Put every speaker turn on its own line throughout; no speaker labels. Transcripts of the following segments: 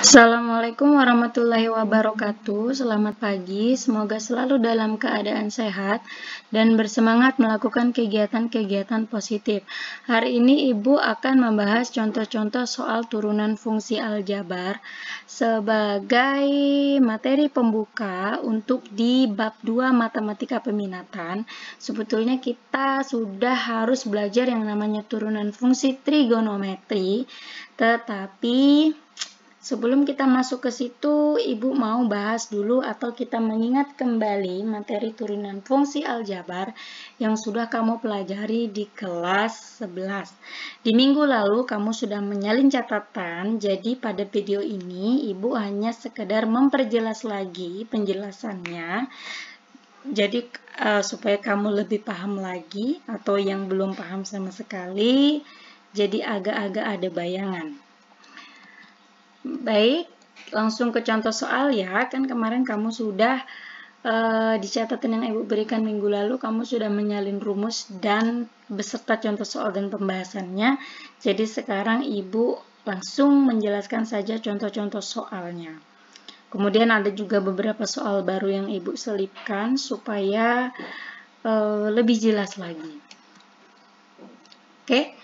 Assalamualaikum warahmatullahi wabarakatuh. Selamat pagi, semoga selalu dalam keadaan sehat dan bersemangat melakukan kegiatan-kegiatan positif. Hari ini Ibu akan membahas contoh-contoh soal turunan fungsi aljabar sebagai materi pembuka untuk di bab 2 matematika peminatan. Sebetulnya kita sudah harus belajar yang namanya turunan fungsi trigonometri, tetapi sebelum kita masuk ke situ, Ibu mau bahas dulu atau kita mengingat kembali materi turunan fungsi aljabar yang sudah kamu pelajari di kelas 11. Di minggu lalu kamu sudah menyalin catatan, jadi pada video ini Ibu hanya sekedar memperjelas lagi penjelasannya. Jadi supaya kamu lebih paham lagi atau yang belum paham sama sekali, jadi agak-agak ada bayangan. Baik, langsung ke contoh soal ya. Kan kemarin kamu sudah di catatan yang Ibu berikan minggu lalu, kamu sudah menyalin rumus dan beserta contoh soal dan pembahasannya. Jadi sekarang Ibu langsung menjelaskan saja contoh-contoh soalnya. Kemudian ada juga beberapa soal baru yang Ibu selipkan supaya lebih jelas lagi. Oke.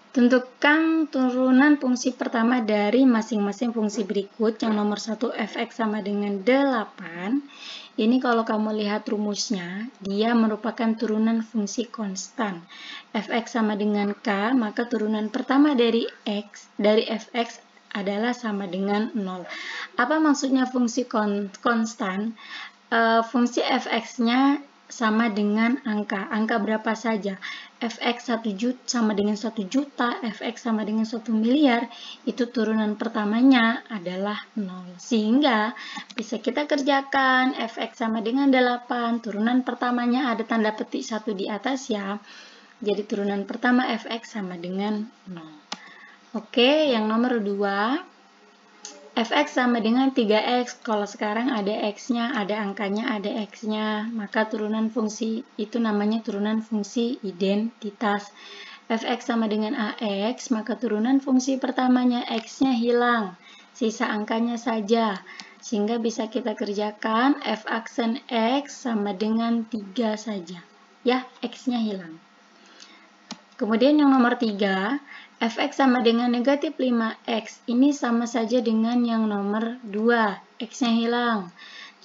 Tentukan turunan fungsi pertama dari masing-masing fungsi berikut. Yang nomor 1 fx sama dengan 8. Ini kalau kamu lihat rumusnya, dia merupakan turunan fungsi konstan. Fx sama dengan k, maka turunan pertama dari fx adalah sama dengan 0. Apa maksudnya fungsi konstan? Fungsi fx-nya sama dengan angka berapa saja. Fx 1 juta sama dengan 1 juta, fx sama dengan 1 miliar, itu turunan pertamanya adalah 0. Sehingga bisa kita kerjakan fx sama dengan 8, turunan pertamanya ada tanda petik 1 di atas ya. Jadi turunan pertama fx sama dengan 0. Oke, yang nomor 2. Fx sama dengan 3x, kalau sekarang ada x-nya, ada angkanya, ada x-nya, maka turunan fungsi itu namanya turunan fungsi identitas. Fx sama dengan ax, maka turunan fungsi pertamanya x-nya hilang, sisa angkanya saja. Sehingga bisa kita kerjakan f aksen x sama dengan 3 saja. Ya, x-nya hilang. Kemudian yang nomor 3, fx sama dengan negatif 5x. Ini sama saja dengan yang nomor 2, x-nya hilang.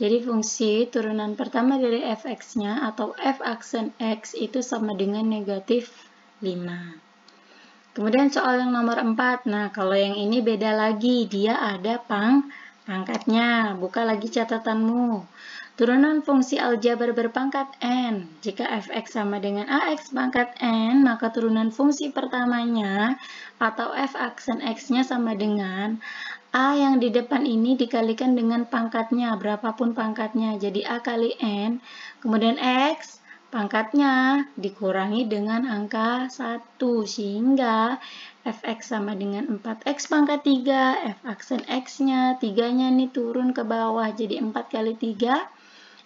Jadi fungsi turunan pertama dari fx-nya atau f aksen x itu sama dengan negatif 5. Kemudian soal yang nomor 4. Nah, kalau yang ini beda lagi. Dia ada pangkatnya. Buka lagi catatanmu. Turunan fungsi aljabar berpangkat n. Jika fx sama dengan ax pangkat n, maka turunan fungsi pertamanya atau f aksen x-nya sama dengan a yang di depan ini dikalikan dengan pangkatnya, berapapun pangkatnya. Jadi a kali n, kemudian x pangkatnya dikurangi dengan angka 1, sehingga fx sama dengan 4x pangkat 3, f aksen x-nya, 3-nya nih turun ke bawah, jadi 4 kali 3,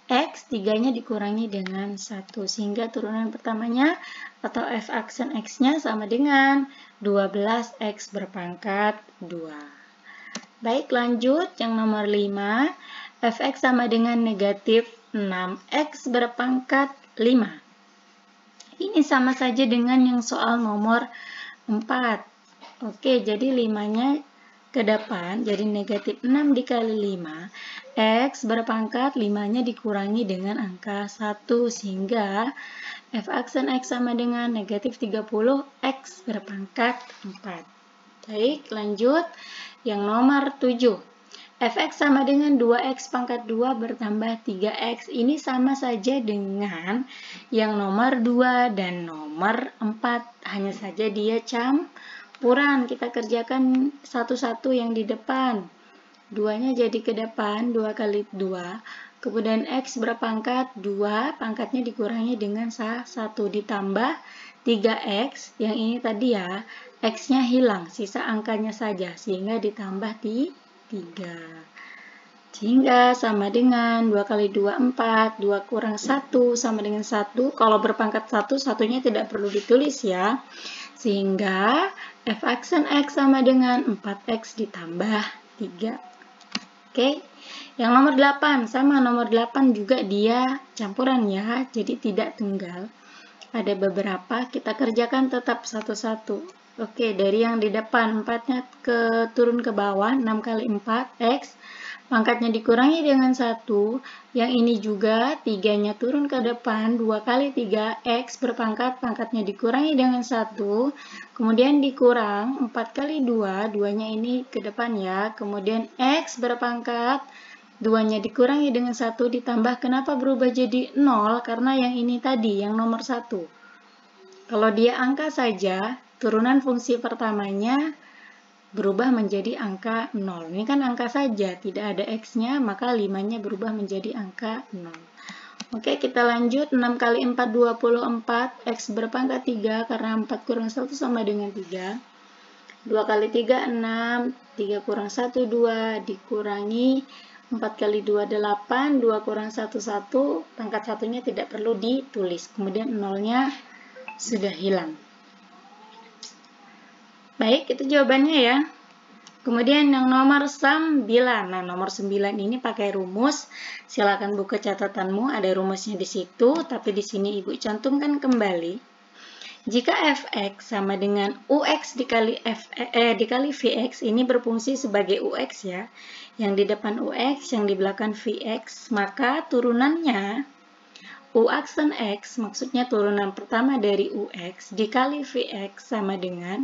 x, 3-nya dikurangi dengan 1, sehingga turunan pertamanya atau f aksen x-nya sama dengan 12x berpangkat 2. Baik, lanjut yang nomor 5, fx sama dengan negatif 6x berpangkat 5. Ini sama saja dengan yang soal nomor 4. Oke, jadi 5-nya ke depan, jadi negatif 6 dikali 5, x berpangkat 5-nya dikurangi dengan angka 1, sehingga f aksen x sama dengan negatif 30x berpangkat 4. Baik, lanjut yang nomor 7. Fx sama dengan 2x pangkat 2 bertambah 3x. Ini sama saja dengan yang nomor 2 dan nomor 4. Hanya saja dia campuran. Kita kerjakan satu-satu yang di depan. 2-nya jadi ke depan, 2 kali 2. Kemudian x berpangkat 2, pangkatnya dikurangi dengan 1 ditambah 3x. Yang ini tadi ya, x-nya hilang, sisa angkanya saja, sehingga ditambah di 3. Sehingga sama dengan 2 kali 2, 4. 2 kurang 1 sama dengan 1. Kalau berpangkat 1, satunya tidak perlu ditulis ya. Sehingga f aksen x sama dengan 4x ditambah 3. Oke. Yang nomor 8, sama nomor 8 juga dia campuran ya, jadi tidak tunggal. Ada beberapa, kita kerjakan tetap satu-satu. Oke, dari yang di depan, 4-nya turun ke bawah, 6 kali 4, X. Pangkatnya dikurangi dengan 1. Yang ini juga, 3-nya turun ke depan, 2 kali 3, X berpangkat, pangkatnya dikurangi dengan 1. Kemudian dikurang, 4 kali 2, 2-nya ini ke depan ya. Kemudian X berpangkat, 2-nya dikurangi dengan 1 ditambah, kenapa berubah jadi 0? Karena yang ini tadi, yang nomor 1. Kalau dia angka saja, turunan fungsi pertamanya berubah menjadi angka 0. Ini kan angka saja, tidak ada X-nya, maka 5-nya berubah menjadi angka 0. Oke, kita lanjut. 6 kali 4, 24. X berpangkat 3, karena 4 kurang 1 sama dengan 3. 2 kali 3, 6. 3 kurang 1, 2. Dikurangi 4 kali 2, 8, 2 kurang 1, 1, pangkat satunya tidak perlu ditulis, kemudian 0-nya sudah hilang. Baik, itu jawabannya ya. Kemudian yang nomor 9, nah nomor 9 ini pakai rumus, silakan buka catatanmu, ada rumusnya di situ, tapi di sini Ibu cantumkan kembali. Jika fx sama dengan ux dikali vx, ini berfungsi sebagai ux ya, yang di depan ux, yang di belakang vx, maka turunannya u aksen x, maksudnya turunan pertama dari ux, dikali vx sama dengan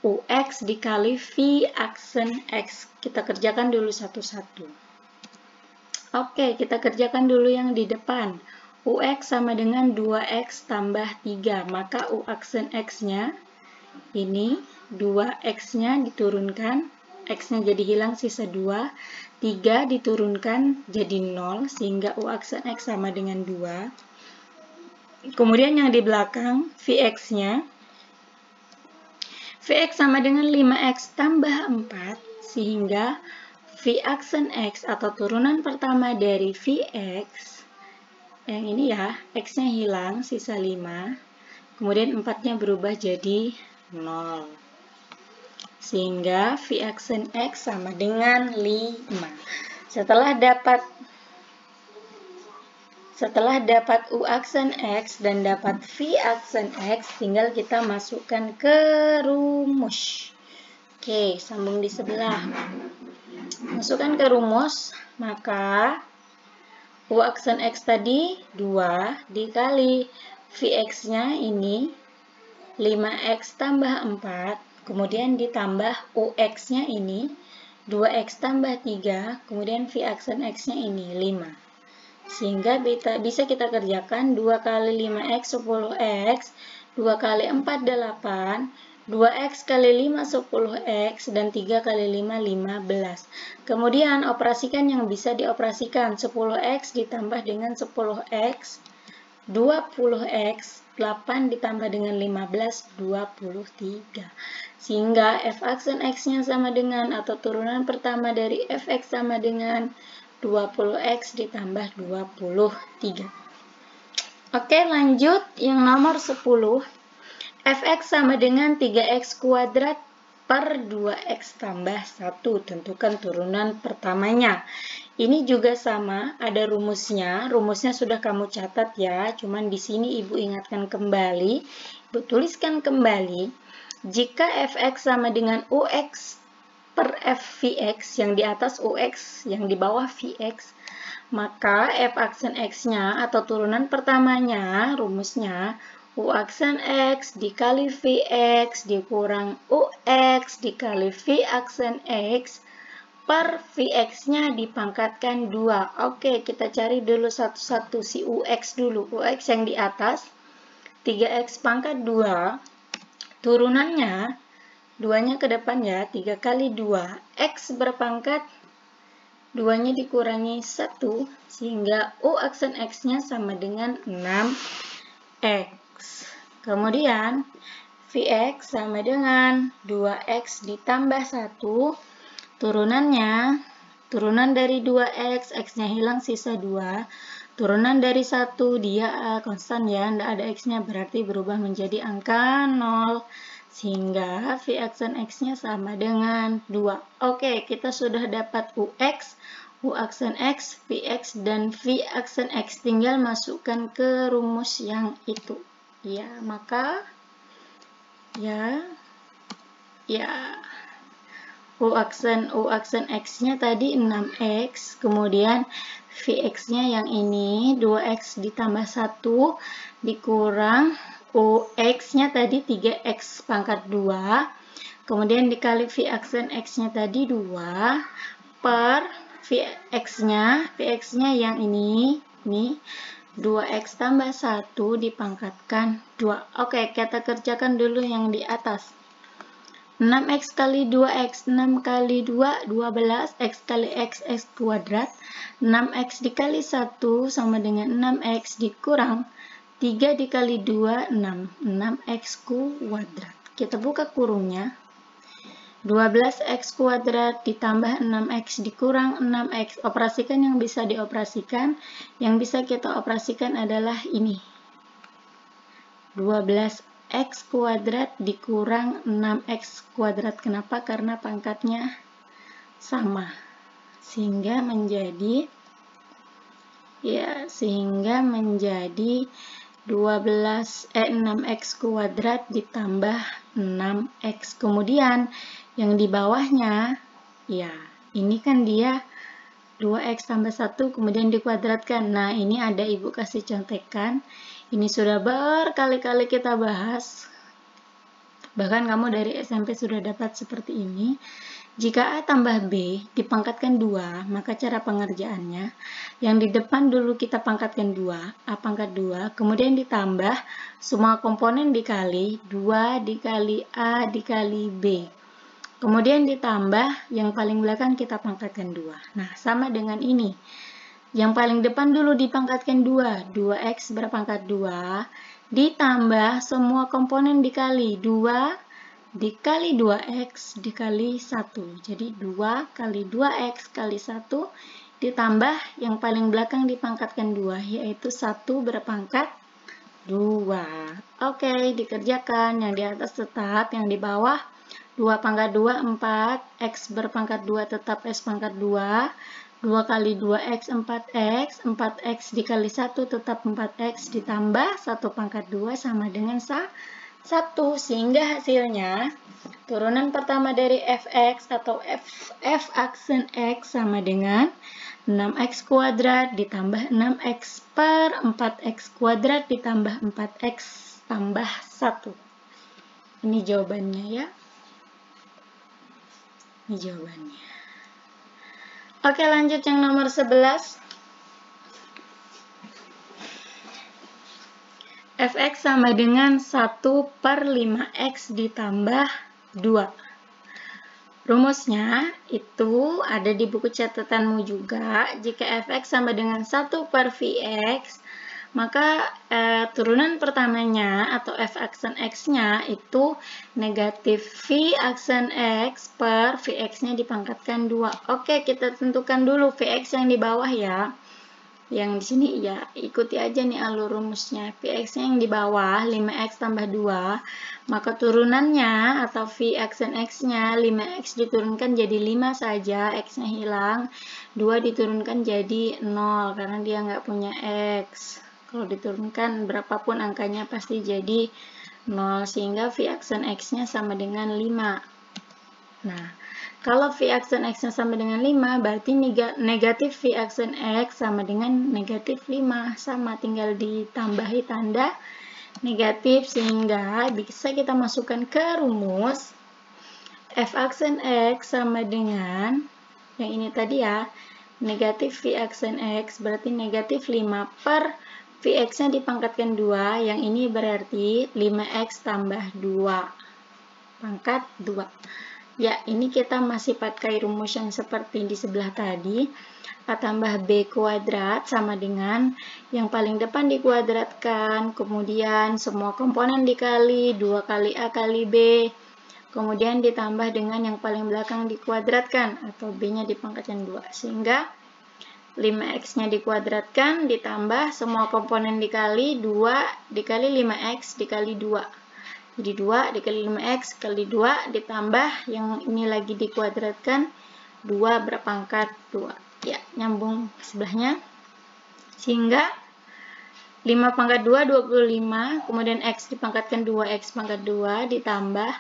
ux dikali v aksen x. Kita kerjakan dulu satu-satu. Oke, kita kerjakan dulu yang di depan. Ux sama dengan 2x tambah 3, maka u aksen x-nya ini 2x-nya diturunkan, x-nya jadi hilang sisa 2, 3 diturunkan jadi 0, sehingga u aksen x sama dengan 2. Kemudian yang di belakang vx-nya, vx sama dengan 5x tambah 4, sehingga v aksen x atau turunan pertama dari vx, yang ini ya, x-nya hilang, sisa 5, kemudian 4-nya berubah jadi 0. Sehingga v aksen x sama dengan 5. Setelah dapat u aksen x dan dapat v aksen x, tinggal kita masukkan ke rumus. Oke, sambung di sebelah. Masukkan ke rumus, maka u aksen x tadi 2 dikali vx-nya ini 5x tambah 4, kemudian ditambah ux-nya ini 2x tambah 3, kemudian v aksen x-nya ini 5. Sehingga bisa kita kerjakan 2 kali 5x 10x, 2 kali 4 8, 2x kali 5 10x, dan 3 kali 5 15. Kemudian operasikan yang bisa dioperasikan, 10x ditambah dengan 10x, 20x, 8 ditambah dengan 15, 23. Sehingga f aksen x-nya sama dengan, atau turunan pertama dari fx sama dengan 20x ditambah 23. Oke, lanjut yang nomor 10. Fx sama dengan 3x kuadrat per 2x tambah 1. Tentukan turunan pertamanya. Ini juga sama, ada rumusnya. Rumusnya sudah kamu catat ya, cuman di sini Ibu ingatkan kembali. Ibu tuliskan kembali. Jika fx sama dengan ux per fvx, yang di atas ux, yang di bawah vx, maka f aksen x-nya atau turunan pertamanya, rumusnya u aksen x dikali vx dikurang ux dikali v aksen x per vx-nya dipangkatkan 2. Oke, kita cari dulu satu-satu si ux dulu. Ux yang di atas 3x pangkat 2, turunannya 2-nya ke depan ya, 3 kali 2, x berpangkat 2-nya dikurangi 1, sehingga u aksen x-nya sama dengan 6x. Kemudian, vx sama dengan 2x ditambah 1, turunan dari 2x, x-nya hilang sisa 2, turunan dari 1, dia konstan ya, tidak ada x-nya, berarti berubah menjadi angka 0. Sehingga V aksen X-nya sama dengan 2. Oke, kita sudah dapat UX, U aksen X, VX, dan V aksen X. Tinggal masukkan ke rumus yang itu. Ya, maka U aksen X-nya tadi 6X, kemudian VX-nya yang ini 2X ditambah 1 dikurang UX-nya tadi 3X pangkat 2, kemudian dikali V aksen X-nya tadi 2 per VX-nya yang ini 2X tambah 1 dipangkatkan 2. Oke, kita kerjakan dulu yang di atas. 6X kali 2X, 6 kali 2, 12, X kali X, X kuadrat. 6X dikali 1 sama dengan 6X dikurang 3 dikali 2, 6. 6X kuadrat. Kita buka kurungnya. 12X kuadrat ditambah 6X dikurang 6X. Operasikan yang bisa dioperasikan. Yang bisa kita operasikan adalah ini. 12X kuadrat dikurang 6X kuadrat. Kenapa? Karena pangkatnya sama. Sehingga menjadi 6X kuadrat ditambah 6X. Kemudian yang di bawahnya, ya ini kan dia 2X tambah 1 kemudian dikuadratkan. Nah, ini ada ibu kasih contekan. Ini sudah berkali-kali kita bahas. Bahkan kamu dari SMP sudah dapat seperti ini. Jika A tambah B dipangkatkan 2, maka cara pengerjaannya, yang di depan dulu kita pangkatkan 2, A pangkat 2, kemudian ditambah semua komponen dikali 2 dikali A dikali B. Kemudian ditambah yang paling belakang kita pangkatkan 2. Nah, sama dengan ini. Yang paling depan dulu dipangkatkan 2. 2X berpangkat 2. Ditambah semua komponen dikali 2 dikali 2X dikali 1. Jadi 2 kali 2X kali 1 ditambah yang paling belakang dipangkatkan 2, yaitu 1 berpangkat 2. Oke, dikerjakan. Yang di atas tetap, yang di bawah 2 pangkat 2, 4. X berpangkat 2 tetap X pangkat 2. 2 kali 2X, 4X. 4X dikali 1 tetap 4X ditambah 1 pangkat 2 sama dengan 1. Sehingga hasilnya turunan pertama dari Fx atau F aksen X sama dengan 6X kuadrat ditambah 6X per 4X kuadrat ditambah 4X tambah 1. Ini jawabannya ya. Ini jawabannya. Oke, lanjut yang nomor 11. Fx sama dengan 1 per 5x ditambah 2. Rumusnya itu ada di buku catatanmu juga. Jika Fx sama dengan 1 per Vx, maka turunan pertamanya atau F aksen X-nya itu negatif V aksen X per Vx-nya dipangkatkan 2. Oke, kita tentukan dulu Vx yang di bawah ya. Yang di sini ya, ikuti aja nih alur rumusnya. Vx-nya yang di bawah 5x tambah 2, maka turunannya atau V aksen X-nya 5x diturunkan jadi 5 saja, X-nya hilang. 2 diturunkan jadi 0 karena dia nggak punya X. Kalau diturunkan berapapun angkanya pasti jadi 0, sehingga V aksen X-nya sama dengan 5. Nah, kalau V aksen X-nya sama dengan 5, berarti negatif V aksen X sama dengan negatif 5. Sama, tinggal ditambahi tanda negatif, sehingga bisa kita masukkan ke rumus F aksen X sama dengan, yang ini tadi ya, negatif V aksen X berarti negatif 5 per Vx-nya dipangkatkan 2, yang ini berarti 5x tambah 2, pangkat 2. Ya, ini kita masih pakai rumus yang seperti di sebelah tadi. A tambah B kuadrat sama dengan yang paling depan dikuadratkan, kemudian semua komponen dikali 2 kali A kali B, kemudian ditambah dengan yang paling belakang dikuadratkan atau B-nya dipangkatkan 2, sehingga 5x-nya dikuadratkan ditambah semua komponen dikali 2 dikali 5x dikali 2. Jadi 2 dikali 5x kali 2 ditambah yang ini lagi dikuadratkan 2 berpangkat 2. Ya, nyambung ke sebelahnya. Sehingga 5 pangkat 2 25, kemudian x dipangkatkan 2x pangkat 2 ditambah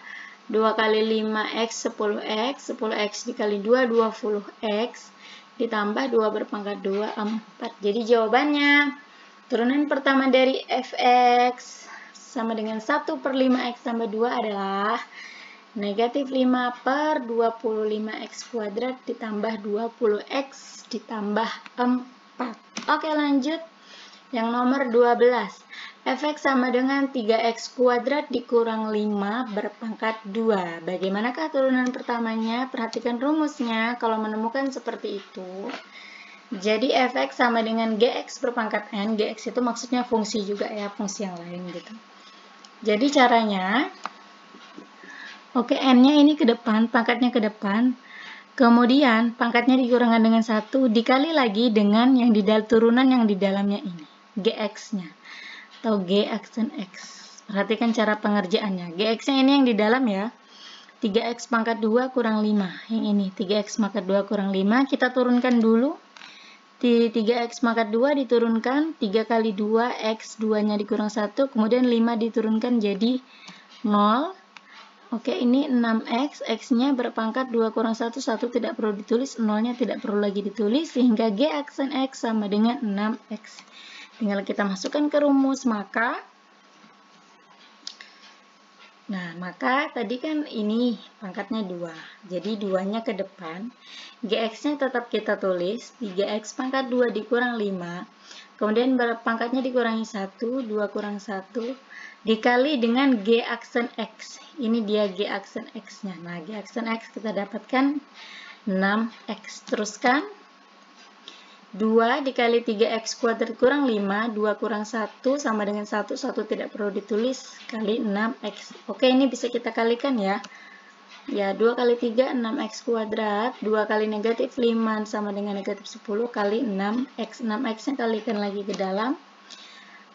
2 kali 5x 10x, 10x dikali 2 20x ditambah 2 berpangkat 2 4. Jadi jawabannya turunan pertama dari fx sama dengan 1/5x tambah 2 adalah negatif 5 per 25x kuadrat ditambah 20x ditambah 4. Oke, lanjut. Yang nomor 12. Fx sama dengan 3x kuadrat dikurang 5 berpangkat 2. Bagaimanakah turunan pertamanya? Perhatikan rumusnya kalau menemukan seperti itu. Jadi fx sama dengan gx berpangkat n. Gx itu maksudnya fungsi juga ya, fungsi yang lain gitu. Jadi caranya, oke, n-nya ini ke depan, pangkatnya ke depan. Kemudian pangkatnya dikurangkan dengan 1 dikali lagi dengan yang di turunan yang di dalamnya ini. Gx-nya atau G aksen X. Perhatikan cara pengerjaannya. Gx-nya ini yang di dalam ya. 3x pangkat 2 kurang 5. Yang ini 3x pangkat 2 kurang 5. Kita turunkan dulu. Di 3x pangkat 2 diturunkan. 3 kali 2 x 2-nya dikurang 1. Kemudian 5 diturunkan jadi 0. Oke, ini 6x. X-nya berpangkat 2 kurang 1. 1 tidak perlu ditulis. 0-nya tidak perlu lagi ditulis. Sehingga G aksen X sama dengan 6x. Tinggal kita masukkan ke rumus, maka tadi kan ini pangkatnya 2. Jadi 2-nya ke depan. Gx-nya tetap kita tulis 3x pangkat 2 dikurang 5. Kemudian pangkatnya dikurangi 1, 2 kurang 1 dikali dengan G aksen X. Ini dia G aksen X-nya. Nah, G aksen X kita dapatkan 6x. Teruskan 2 dikali 3x kuadrat kurang 5, 2 kurang 1 sama dengan 1, 1 tidak perlu ditulis, kali 6x. Oke, ini bisa kita kalikan ya. Ya, 2 kali 3, 6x kuadrat, 2 kali negatif 5 sama dengan negatif 10 kali 6x. 6x-nya kalikan lagi ke dalam.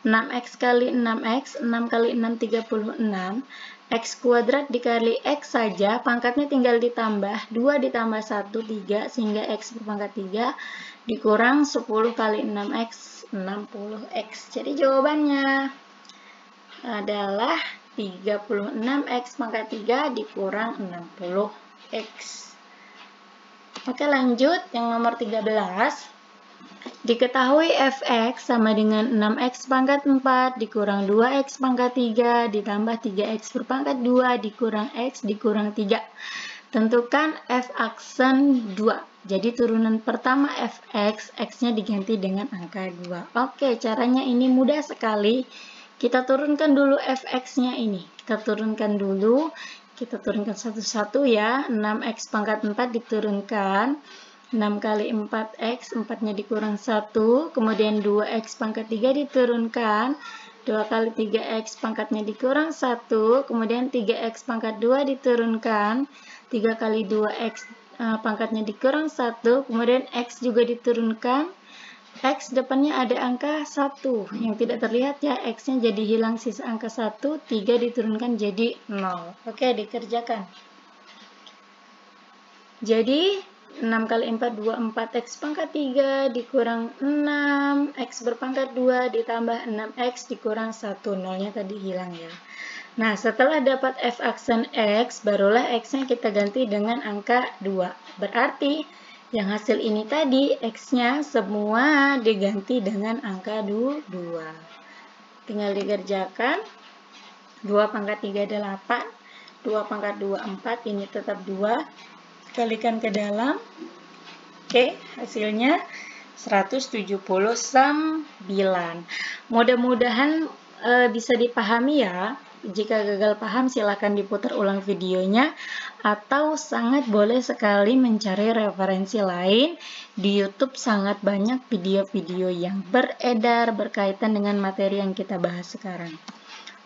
6x kali 6x, 6 kali 6, 36. X kuadrat dikali X saja, pangkatnya tinggal ditambah, 2 ditambah 1, 3, sehingga X berpangkat 3, dikurang 10 kali 6x, 60x. Jadi jawabannya adalah 36x pangkat 3 dikurang 60x. Oke, lanjut. Yang nomor 13. Diketahui fx sama dengan 6x pangkat 4 dikurang 2x pangkat 3 ditambah 3x berpangkat 2 dikurang x dikurang 3. Tentukan f aksen 2. Jadi turunan pertama fx, x-nya diganti dengan angka 2. Oke, caranya ini mudah sekali. Kita turunkan dulu fx-nya ini. Kita turunkan dulu. Kita turunkan satu-satu ya. 6x pangkat 4 diturunkan. 6 kali 4x, 4-nya dikurang 1, kemudian 2x pangkat 3 diturunkan, 2 kali 3x pangkatnya dikurang 1, kemudian 3x pangkat 2 diturunkan, 3 kali 2x pangkatnya dikurang 1, kemudian x juga diturunkan, x depannya ada angka 1, yang tidak terlihat ya, x-nya jadi hilang sisa angka 1, 3 diturunkan jadi 0. Oke, dikerjakan. Jadi 6 kali 4, 24x pangkat 3 dikurang 6, x berpangkat 2 ditambah 6x dikurang 1, nolnya tadi hilang ya. Nah, setelah dapat f aksen x, barulah x-nya kita ganti dengan angka 2. Berarti yang hasil ini tadi, x-nya semua diganti dengan angka 2. Tinggal dikerjakan. 2 pangkat 3 8, 2 pangkat 2 4, ini tetap 2. Kalikan ke dalam. Oke, hasilnya 179. Mudah-mudahan bisa dipahami ya. Jika gagal paham silahkan diputar ulang videonya, atau sangat boleh sekali mencari referensi lain. Di YouTube sangat banyak video-video yang beredar berkaitan dengan materi yang kita bahas sekarang.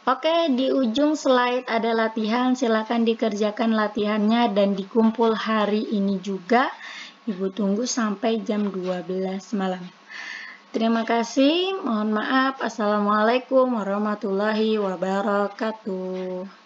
Oke, di ujung slide ada latihan, silakan dikerjakan latihannya dan dikumpul hari ini juga. Ibu tunggu sampai jam 12 malam. Terima kasih, mohon maaf. Assalamualaikum warahmatullahi wabarakatuh.